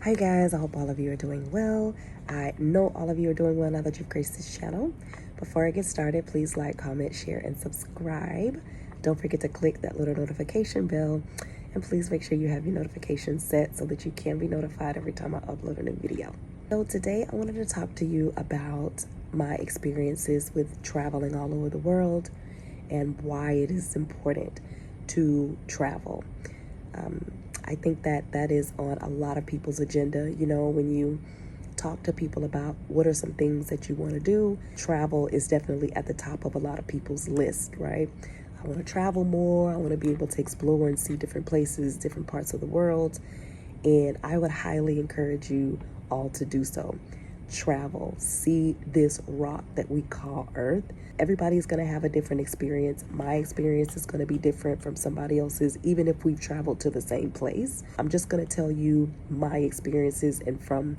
Hi guys, I hope all of you are doing well. I know all of you are doing well now that you've graced this channel. Before I get started, please like, comment, share, and subscribe. Don't forget to click that little notification bell, and please make sure you have your notifications set so that you can be notified every time I upload a new video. So today I wanted to talk to you about my experiences with traveling all over the world and why it is important to travel. I think that is on a lot of people's agenda. You know, when you talk to people about what are some things that you want to do, travel is definitely at the top of a lot of people's list, right? I want to travel more. I want to be able to explore and see different places, different parts of the world. And I would highly encourage you all to do so. Travel, see this rock that we call Earth. Everybody's going to have a different experience. My experience is going to be different from somebody else's, even if we've traveled to the same place. I'm just going to tell you my experiences and from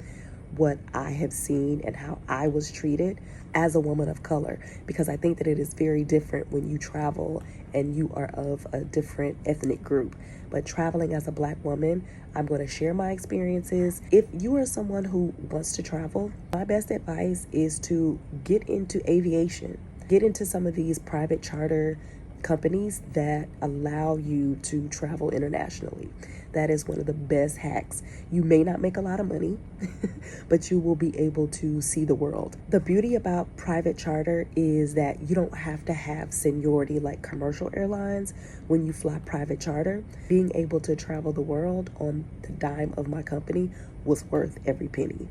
what I have seen and how I was treated as a woman of color, because I think that it is very different when you travel and you are of a different ethnic group. But traveling as a Black woman, I'm going to share my experiences. If you are someone who wants to travel, my best advice is to get into aviation. Get into some of these private charter companies that allow you to travel internationally. That is one of the best hacks. You may not make a lot of money, but you will be able to see the world. The beauty about private charter is that you don't have to have seniority like commercial airlines when you fly private charter. Being able to travel the world on the dime of my company was worth every penny.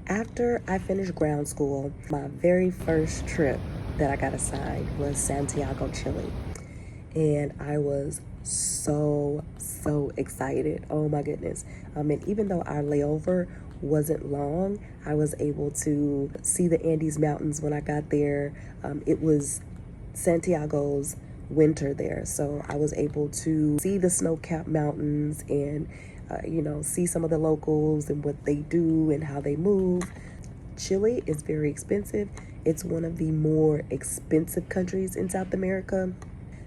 After I finished ground school, my very first trip that I got assigned was Santiago, Chile. And I was so excited. Oh my goodness. And even though our layover wasn't long, I was able to see the Andes Mountains when I got there. It was Santiago's winter there, so I was able to see the snow-capped mountains and see some of the locals and what they do and how they move. Chile is very expensive. It's one of the more expensive countries in South America.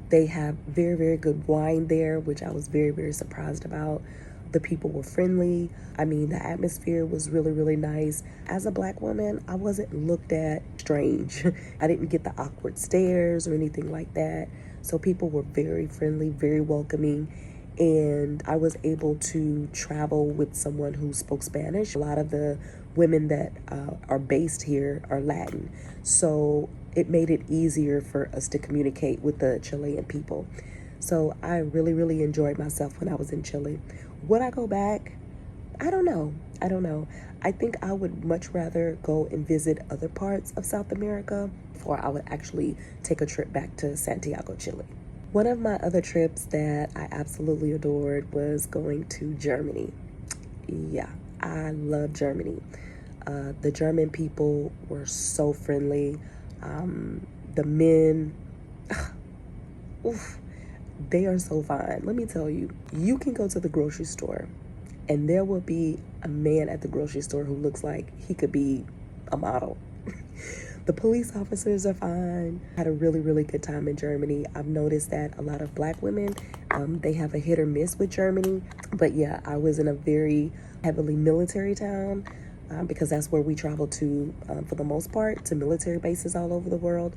They have very good wine there, which I was very surprised about. The people were friendly. I mean, the atmosphere was really nice. As a Black woman, I wasn't looked at strange. I didn't get the awkward stares or anything like that. So people were very friendly, very welcoming. And I was able to travel with someone who spoke Spanish. A lot of the women that are based here are Latin. So it made it easier for us to communicate with the Chilean people. So I really enjoyed myself when I was in Chile. Would I go back? I don't know. I think I would much rather go and visit other parts of South America before I would actually take a trip back to Santiago, Chile. One of my other trips that I absolutely adored was going to Germany. Yeah, I love Germany. The German people were so friendly. The men, oof, they are so fine. Let me tell you, you can go to the grocery store and there will be a man at the grocery store who looks like he could be a model. The police officers are fine. I had a really good time in Germany. I've noticed that a lot of Black women, they have a hit or miss with Germany. But yeah, I was in a very heavily military town because that's where we travel to for the most part, to military bases all over the world.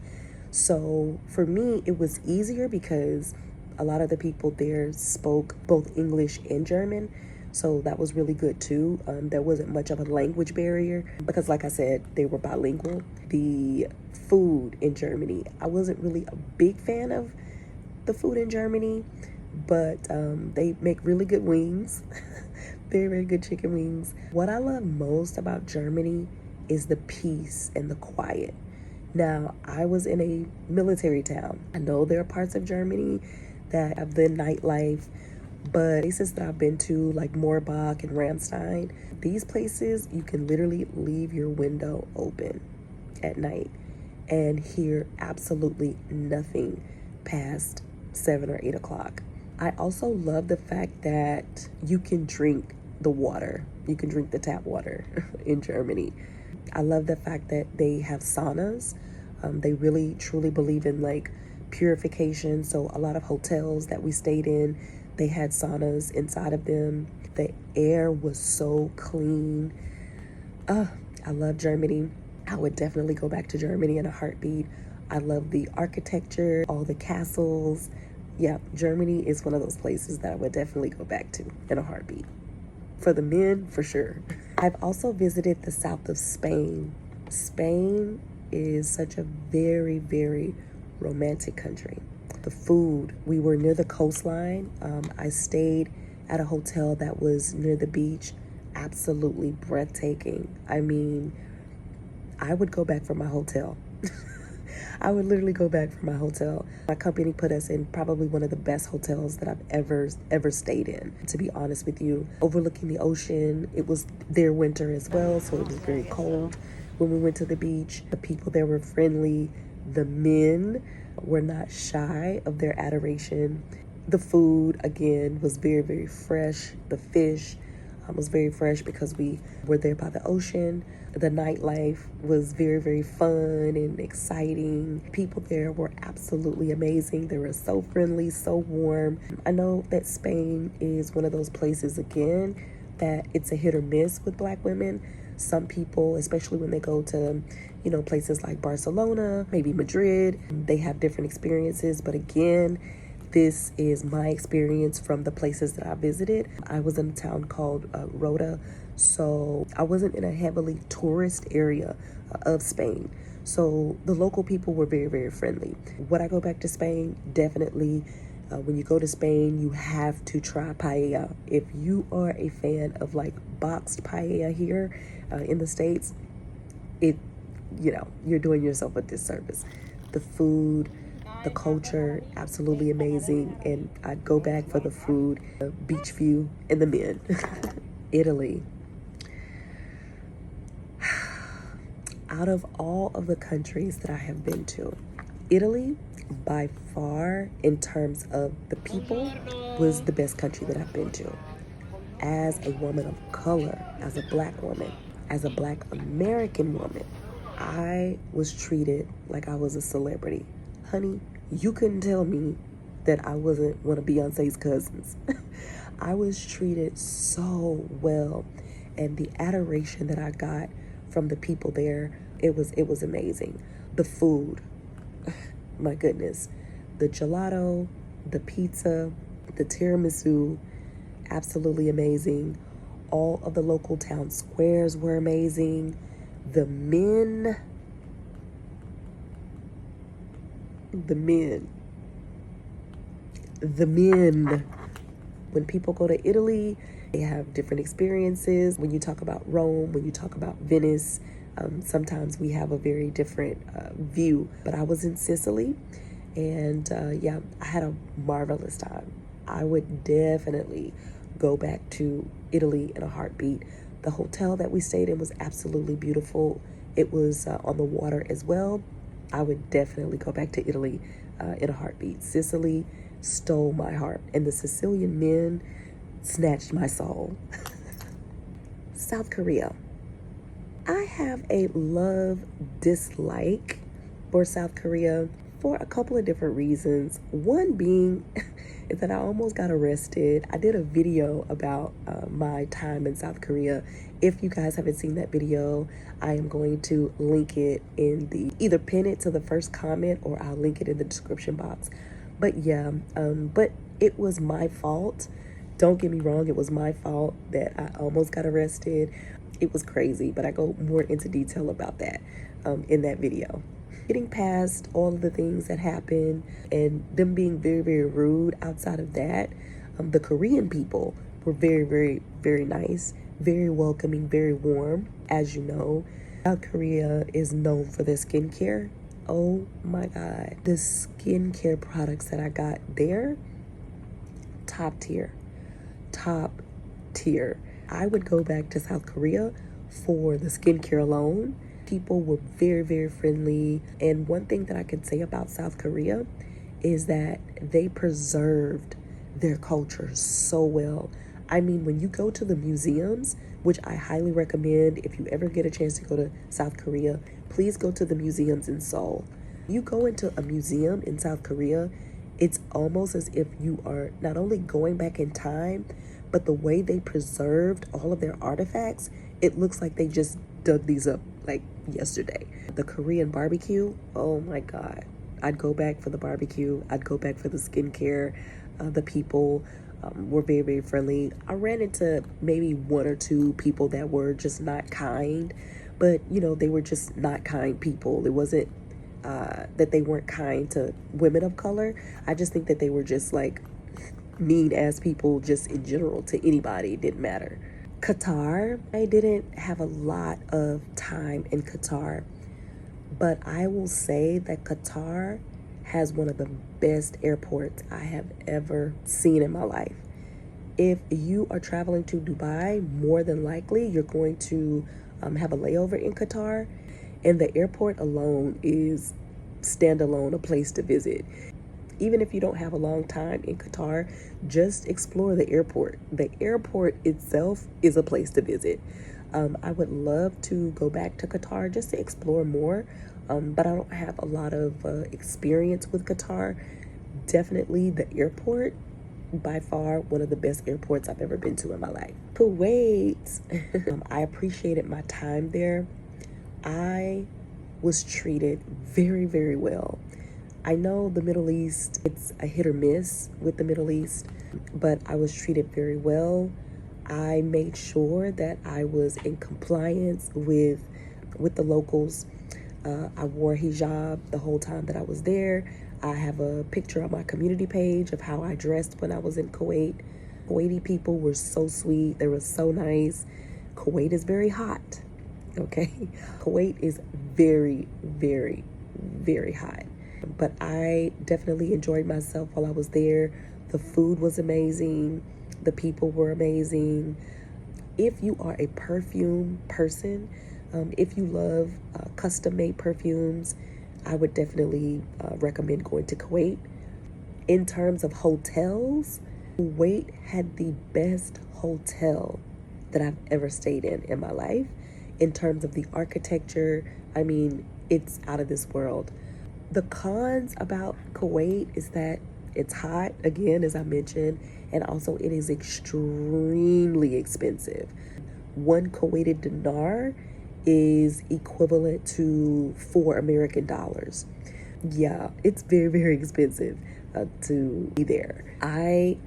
So for me, it was easier because a lot of the people there spoke both English and German. So that was really good too. There wasn't much of a language barrier because, like I said, they were bilingual. The food in Germany, I wasn't really a big fan of the food in Germany, but they make really good wings. Very good chicken wings. What I love most about Germany is the peace and the quiet. Now, I was in a military town. I know there are parts of Germany that have the nightlife, but places that I've been to, like Moorbach and Ramstein, these places, you can literally leave your window open at night and hear absolutely nothing past 7 or 8 o'clock. I also love the fact that you can drink the water. You can drink the tap water in Germany. I love the fact that they have saunas. They really truly believe in like purification. So a lot of hotels that we stayed in, They had saunas inside of them. The air was so clean. I love Germany. I would definitely go back to Germany in a heartbeat. I love the architecture, all the castles. Yeah, Germany is one of those places that I would definitely go back to in a heartbeat. For the men, for sure. I've also visited the south of Spain. Spain is such a very, very romantic country. The food, we were near the coastline. I stayed at a hotel that was near the beach. Absolutely breathtaking. I mean, I would go back for my hotel. I would literally go back for my hotel. My company put us in probably one of the best hotels that I've ever stayed in, to be honest with you. Overlooking the ocean. It was their winter as well, so it was very cold when we went to the beach. The people there were friendly. The men were not shy of their adoration. The food, again, was very, very fresh. The fish was very fresh because we were there by the ocean. The nightlife was very, very fun and exciting. People there were absolutely amazing. They were so friendly, so warm. I know that Spain is one of those places, again, that it's a hit or miss with Black women. Some people, especially when they go to, places like Barcelona, maybe Madrid, they have different experiences. But again, this is my experience from the places that I visited. I was in a town called Rota, so I wasn't in a heavily tourist area of Spain. So the local people were very, very friendly. Would I go back to Spain? Definitely. When you go to Spain, you have to try paella. If you are a fan of like boxed paella here in the States, you're doing yourself a disservice. The food, the culture, absolutely amazing. And I'd go back for the food, the beach view, and the men. Italy. Out of all of the countries that I have been to, Italy, by far, in terms of the people, was the best country that I've been to. As a woman of color, as a Black woman, as a Black American woman, I was treated like I was a celebrity. Honey, you couldn't tell me that I wasn't one of Beyonce's cousins. I was treated so well, and the adoration that I got from the people there, it was amazing. The food, my goodness, the gelato, the pizza, the tiramisu, absolutely amazing. All of the local town squares were amazing. The men, when people go to Italy, they have different experiences. When you talk about Rome, when you talk about Venice, sometimes we have a very different view. But I was in Sicily, and I had a marvelous time. I would definitely go back to Italy in a heartbeat. The hotel that we stayed in was absolutely beautiful. It was on the water as well. I would definitely go back to Italy in a heartbeat. Sicily stole my heart, and the Sicilian men snatched my soul. South Korea. I have a love-dislike for South Korea for a couple of different reasons. One being is that I almost got arrested. I did a video about my time in South Korea. If you guys haven't seen that video, I am going to link it in either pin it to the first comment, or I'll link it in the description box. But yeah, but it was my fault. Don't get me wrong, it was my fault that I almost got arrested. It was crazy, but I go more into detail about that in that video. Getting past all of the things that happened and them being very, very rude, outside of that, the Korean people were very, very, very nice, very welcoming, very warm. As you know, South Korea is known for their skincare. Oh my God. The skincare products that I got there, top tier. Top tier. I would go back to South Korea for the skincare alone. People were very, very friendly. And one thing that I can say about South Korea is that they preserved their culture so well. I mean, when you go to the museums, which I highly recommend, if you ever get a chance to go to South Korea, please go to the museums in Seoul. You go into a museum in South Korea, It's almost as if you are not only going back in time, but the way they preserved all of their artifacts, it looks like they just dug these up like yesterday. The Korean barbecue, oh my God. I'd go back for the barbecue. I'd go back for the skincare. The people were very, very friendly. I ran into maybe one or two people that were just not kind, but you know, they were just not kind people. It wasn't that they weren't kind to women of color. I just think that they were just like mean ass people just in general to anybody. It didn't matter. Qatar, I didn't have a lot of time in Qatar, but I will say that Qatar has one of the best airports I have ever seen in my life. If you are traveling to Dubai, more than likely you're going to have a layover in Qatar, and the airport alone is standalone a place to visit. Even if you don't have a long time in Qatar, just explore the airport. The airport itself is a place to visit. I would love to go back to Qatar just to explore more, but I don't have a lot of experience with Qatar. Definitely the airport, by far one of the best airports I've ever been to in my life. Kuwait, I appreciated my time there. I was treated very, very well. I know the Middle East, it's a hit or miss with the Middle East, but I was treated very well. I made sure that I was in compliance with the locals. I wore hijab the whole time that I was there. I have a picture on my community page of how I dressed when I was in Kuwait. Kuwaiti people were so sweet. They were so nice. Kuwait is very hot, okay? Kuwait is very, very, very hot. But I definitely enjoyed myself while I was there. The food was amazing. The people were amazing. If you are a perfume person, if you love custom-made perfumes, I would definitely recommend going to Kuwait. In terms of hotels, Kuwait had the best hotel that I've ever stayed in my life. In terms of the architecture, I mean, it's out of this world. The cons about Kuwait is that it's hot, again, as I mentioned, and also it is extremely expensive. One Kuwaiti dinar is equivalent to $4 American. Yeah, it's very, very expensive to be there. I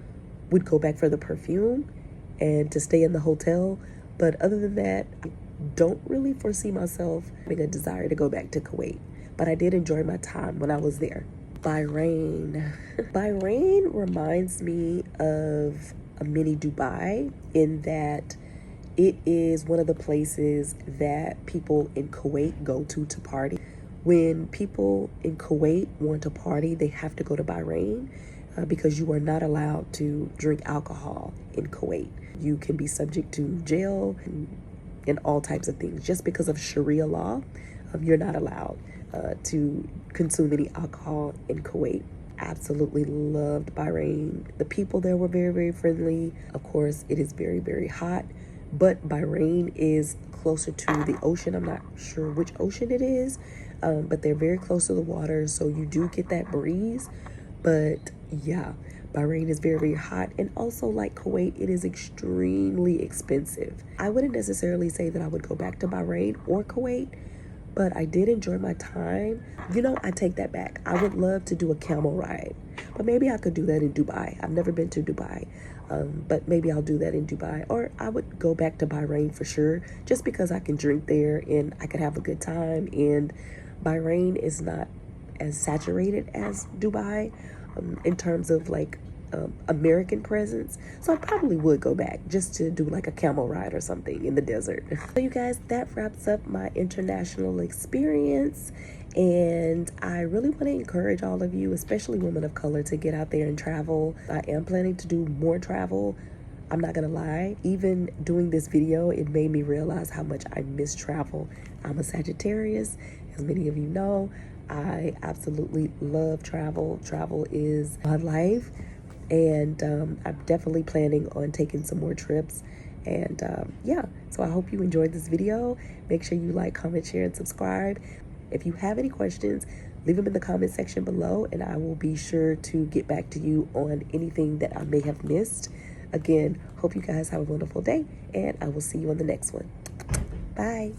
would go back for the perfume and to stay in the hotel, but other than that, I don't really foresee myself having a desire to go back to Kuwait. But I did enjoy my time when I was there. Bahrain. Bahrain reminds me of a mini Dubai in that it is one of the places that people in Kuwait go to party. When people in Kuwait want to party, they have to go to Bahrain because you are not allowed to drink alcohol in Kuwait. You can be subject to jail and all types of things. Just because of Sharia law, you're not allowed to consume any alcohol in Kuwait. Absolutely loved Bahrain. The people there were very, very friendly. Of course, it is very, very hot, but Bahrain is closer to the ocean. I'm not sure which ocean it is, but they're very close to the water, so you do get that breeze. But yeah, Bahrain is very, very hot. And also, like Kuwait, it is extremely expensive. I wouldn't necessarily say that I would go back to Bahrain or Kuwait, but I did enjoy my time. You know, I take that back. I would love to do a camel ride, but maybe I could do that in Dubai. I've never been to Dubai, but maybe I'll do that in Dubai. Or I would go back to Bahrain for sure, just because I can drink there and I could have a good time. And Bahrain is not as saturated as Dubai in terms of like American presence. So I probably would go back just to do like a camel ride or something in the desert. So you guys, that wraps up my international experience. And I really want to encourage all of you, especially women of color, to get out there and travel. I am planning to do more travel. I'm not gonna lie, even doing this video, it made me realize how much I miss travel. I'm a Sagittarius, as many of you know. I absolutely love travel. Travel is my life. And I'm definitely planning on taking some more trips. And yeah, so I hope you enjoyed this video. Make sure you like, comment, share, and subscribe. If you have any questions, leave them in the comment section below, and I will be sure to get back to you on anything that I may have missed. Again, hope you guys have a wonderful day, and I will see you on the next one. Bye.